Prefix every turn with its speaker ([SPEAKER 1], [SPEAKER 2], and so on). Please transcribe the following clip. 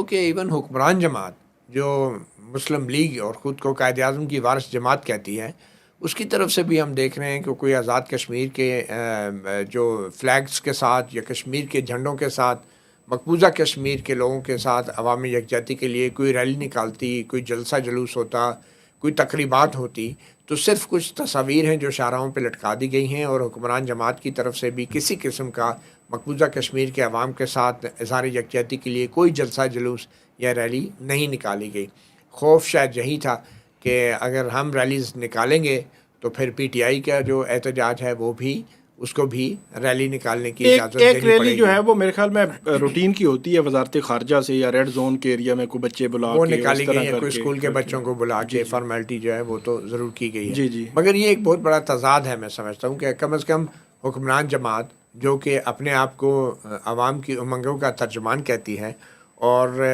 [SPEAKER 1] کہ ایون حکمران جماعت جو مسلم لیگ اور خود کو قائد اعظم کی وارث جماعت کہتی ہے، اس کی طرف سے بھی ہم دیکھ رہے ہیں کہ کوئی آزاد کشمیر کے جو فلیگز کے ساتھ یا کشمیر کے جھنڈوں کے ساتھ، مقبوضہ کشمیر کے لوگوں کے ساتھ عوامی یکجہتی کے لیے کوئی ریلی نکالتی، کوئی جلسہ جلوس ہوتا، کوئی تقریبات ہوتی، تو صرف کچھ تصاویر ہیں جو شاہراہوں پہ لٹکا دی گئی ہیں، اور حکمران جماعت کی طرف سے بھی کسی قسم کا مقبوضہ کشمیر کے عوام کے ساتھ اظہار یکجہتی کے لیے کوئی جلسہ جلوس یا ریلی نہیں نکالی گئی۔ خوف شاید یہی تھا کہ اگر ہم ریلیز نکالیں گے تو پھر پی ٹی آئی کا جو احتجاج ہے وہ بھی، اس کو بھی ریلی نکالنے کی اجازت
[SPEAKER 2] ایک
[SPEAKER 1] دینی پڑے
[SPEAKER 2] ریلی
[SPEAKER 1] گی۔
[SPEAKER 2] جو ہے وہ میرے خیال میں روٹین کی ہوتی ہے، وزارت خارجہ سے یا ریڈ زون کے ایریا میں کوئی بچے بلا
[SPEAKER 1] وہ
[SPEAKER 2] کے اس
[SPEAKER 1] نکالی
[SPEAKER 2] طرح
[SPEAKER 1] گئی ہے،
[SPEAKER 2] کر
[SPEAKER 1] کوئی
[SPEAKER 2] کے
[SPEAKER 1] اسکول کے بچوں کو بلا کے
[SPEAKER 2] جی
[SPEAKER 1] فارمیلٹی جو ہے وہ تو ضرور کی گئی ہے۔
[SPEAKER 2] جی جی
[SPEAKER 1] مگر یہ ایک بہت بڑا تضاد ہے، میں سمجھتا ہوں کہ کم از کم حکمران جماعت جو کہ اپنے آپ کو عوام کی امنگوں کا ترجمان کہتی ہے، اور